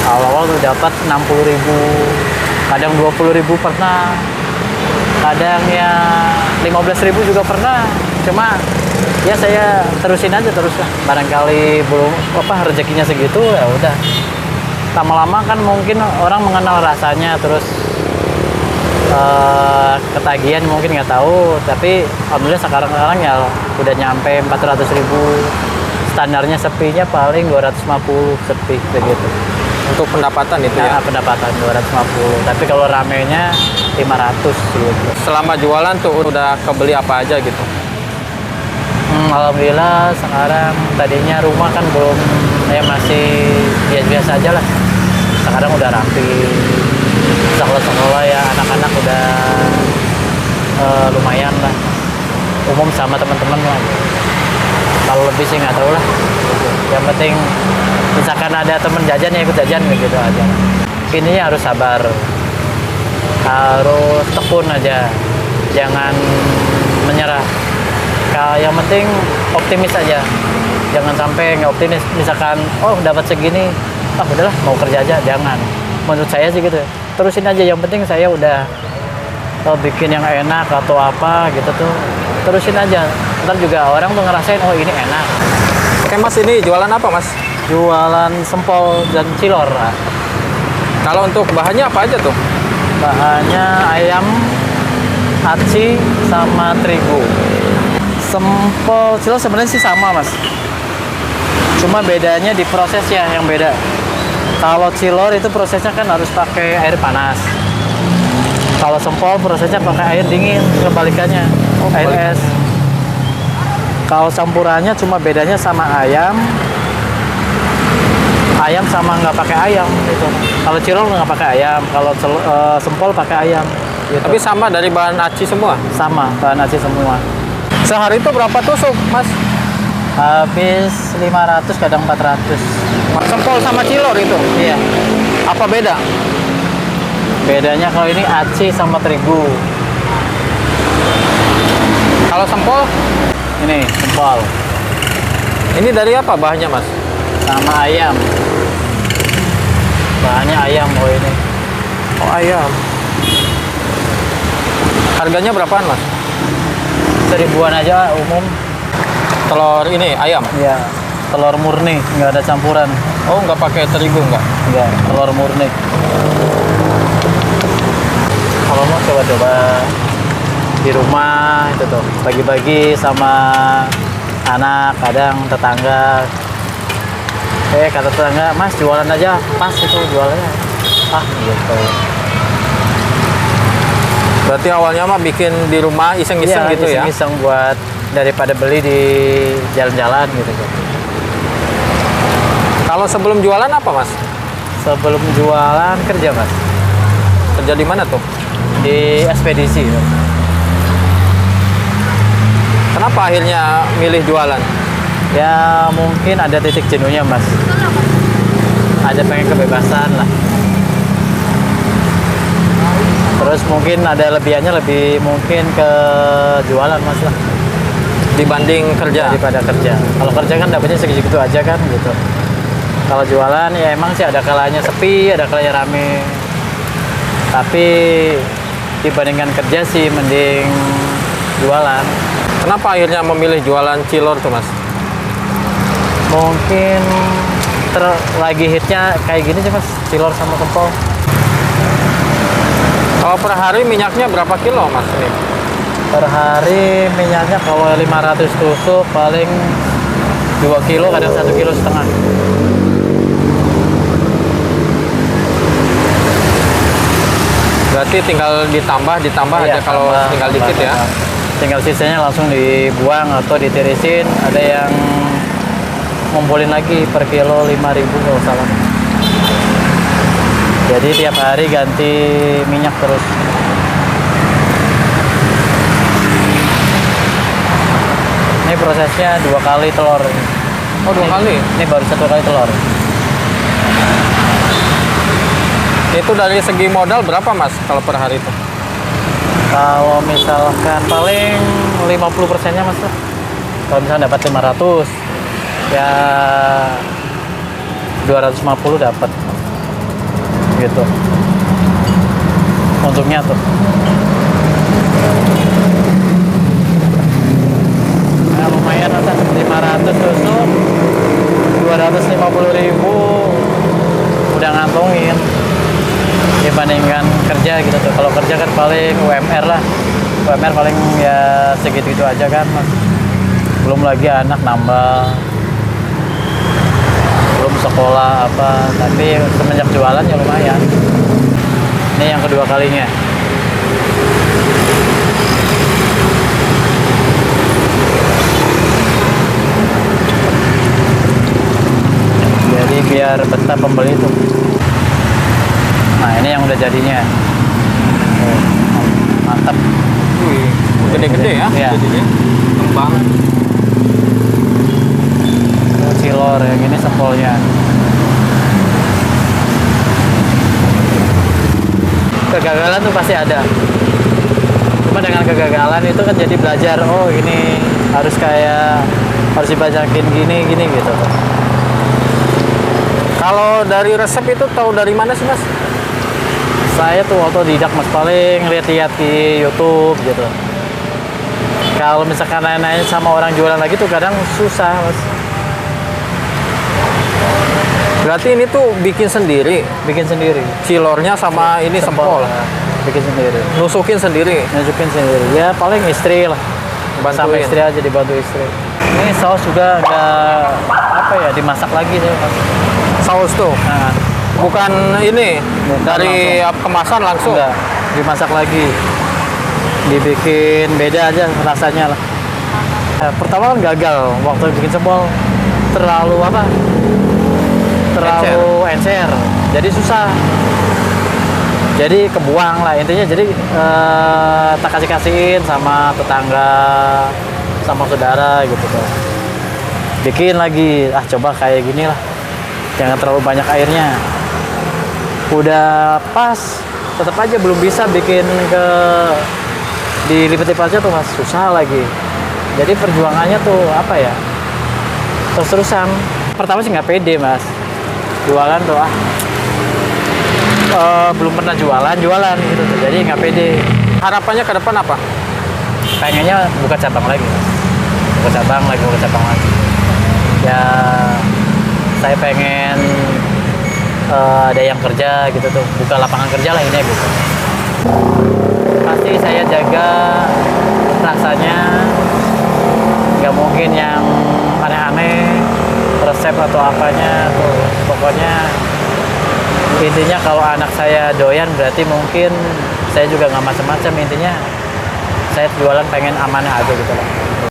Awal-awal tuh dapat 60.000, kadang 20.000 pernah, kadang ya 15.000 juga pernah. Cuma ya saya terusin aja terus lah. Barangkali belum rezekinya segitu ya udah. Lama-lama kan mungkin orang mengenal rasanya, terus ketagihan mungkin nggak tahu, tapi alhamdulillah sekarang ya udah nyampe 400.000. Standarnya sepinya paling 250 sepi begitu. Untuk pendapatan itu ya? Pendapatan 250, tapi kalau ramenya 500 gitu. Selama jualan tuh udah kebeli apa aja gitu? Alhamdulillah sekarang, tadinya rumah kan belum, ya masih biasa-biasa aja lah. Sekarang udah rapi, sekolah ya anak-anak udah lumayan lah, umum sama teman-teman lah. Kalau lebih sih nggak tahu lah. Yang penting misalkan ada temen jajan ya ikut jajan gitu aja. Ininya harus sabar, harus tekun aja, jangan menyerah. Yang penting optimis aja, jangan sampai nggak optimis. Misalkan dapat segini, udahlah mau kerja aja, jangan. Menurut saya sih gitu, terusin aja. Yang penting saya udah bikin yang enak atau apa gitu tuh, terusin aja. Ntar juga orang tuh ngerasain ini enak. Oke Mas, ini jualan apa Mas? Jualan sempol dan cilor. Kalau untuk bahannya apa aja tuh? Bahannya ayam, aci, sama terigu. Sempol cilor sebenarnya sih sama Mas, cuma bedanya di prosesnya yang beda. Kalau cilor itu prosesnya kan harus pakai air panas, kalau sempol prosesnya pakai air dingin, kebalikannya, air es. Kalau campurannya cuma bedanya sama ayam sama nggak pakai ayam gitu. Kalau cilor nggak pakai ayam, kalau sempol pakai ayam gitu. Tapi sama dari bahan aci semua? Sama, bahan aci semua. Sehari itu berapa tusuk Mas? Habis 500, kadang 400. Sempol sama cilor itu? Iya. Apa beda? Bedanya kalau ini aci sama terigu. Kalau sempol? Ini sempol. Ini dari apa bahannya Mas? Sama ayam. Bahannya ayam ini. Oh ayam. Harganya berapaan Mas? 1.000-an aja umum. Telur ini ayam? Iya. Telur murni, nggak ada campuran. Oh nggak pakai terigu nggak? Nggak, telur murni. Kalau mau coba-coba di rumah itu tuh, bagi-bagi sama anak, kadang tetangga. Kata tetangga, Mas jualan aja, pas itu jualannya. Gitu. Berarti awalnya mah bikin di rumah iseng-iseng gitu ya? Iseng-iseng buat daripada beli di jalan-jalan gitu. Kalau sebelum jualan apa Mas? Sebelum jualan kerja Mas. Kerja di mana tuh? Di ekspedisi. Kenapa akhirnya milih jualan? Ya mungkin ada titik jenuhnya Mas. Ada pengen kebebasan lah. Terus mungkin ada lebihannya, lebih mungkin ke jualan Mas lah. Dibanding kerja? Daripada kerja. Kalau kerja kan dapetnya segitu aja kan gitu. Kalau jualan ya emang sih ada kalanya sepi, ada kalanya rame. Tapi dibandingkan kerja sih mending jualan. Kenapa akhirnya memilih jualan cilor tuh Mas? Mungkin lagi hitnya kayak gini sih Mas, cilor sama sempol. Kalau per hari minyaknya berapa kilo Mas ini? Per hari minyaknya kalau 500 tusuk paling 2 kilo, kadang 1,5 kilo. Berarti tinggal ditambah Iya, aja kalau tinggal dikit ya? Tinggal sisanya langsung dibuang atau ditirisin. Ada yang ngumpulin lagi per kilo 5.000 kalau salah. Jadi tiap hari ganti minyak terus. Ini prosesnya 2 kali telur. Oh 2 kali? Ini baru 1 kali telur. Itu dari segi modal berapa Mas kalau per hari itu? Kalau misalkan paling 50%-nya Mas. Kalau misalnya dapat 500, ya 250 dapat. gitu untungnya tuh. Nah, lumayan lah, 500 tusuk 250.000 udah ngantongin dibandingkan kerja gitu tuh. Kalau kerja kan paling UMR lah, UMR paling ya segitu-gitu aja kan Mas. Belum lagi anak nambah, belum sekolah apa. Tapi semenjak jualan ya lumayan. Ini yang kedua kalinya. Jadi biar betah pembeli tuh. Nah ini yang udah jadinya. Oh, mantap. Wih, gede-gede ya? Iya. Gede-gede. Kembang. Itu cilor, yang ini sempolnya. Kegagalan tuh pasti ada. Cuma dengan kegagalan itu kan jadi belajar. Oh ini harus harus dibacakin gini gitu. Kalau dari resep itu tahu dari mana sih Mas? Saya tuh otodidak Mas, paling lihat-lihat di YouTube gitu. Kalau misalkan nanya sama orang jualan lagi tuh kadang susah Mas. Berarti ini tuh bikin sendiri. Bikin sendiri. Cilornya sama ini sempol. Bikin sendiri. Nusukin sendiri. Nunjukin sendiri. Ya paling istri lah. Sama Bantuin. istri aja, dibantu istri. Ini saus juga nggak dimasak lagi tuh Mas. Saus tuh. Nah, Bukan ini Bukan dari kemasan langsung. enggak, dimasak lagi. Dibikin beda aja rasanya lah. Pertama kan gagal waktu bikin sempol, terlalu encer. Jadi susah. Jadi kebuang lah intinya. Jadi tak kasihin sama tetangga, sama saudara gitu tuh. Bikin lagi, coba kayak gini lah. Jangan terlalu banyak airnya. Udah pas, tetap aja belum bisa bikin dilipat-lipat aja tuh Mas, susah lagi. Jadi perjuangannya tuh terus-terusan. Pertama sih nggak pede Mas, jualan tuh belum pernah jualan gitu. Jadi nggak pede. Harapannya ke depan apa? Pengennya buka cabang lagi Mas. Buka cabang lagi. Ya saya pengen ada yang kerja gitu tuh, buka lapangan kerja lah ini gitu. Pasti saya jaga rasanya, nggak mungkin yang aneh-aneh resep atau apanya tuh. Pokoknya intinya kalau anak saya doyan berarti mungkin saya juga nggak macam-macam. Intinya saya jualan pengen amanah aja gitu lah.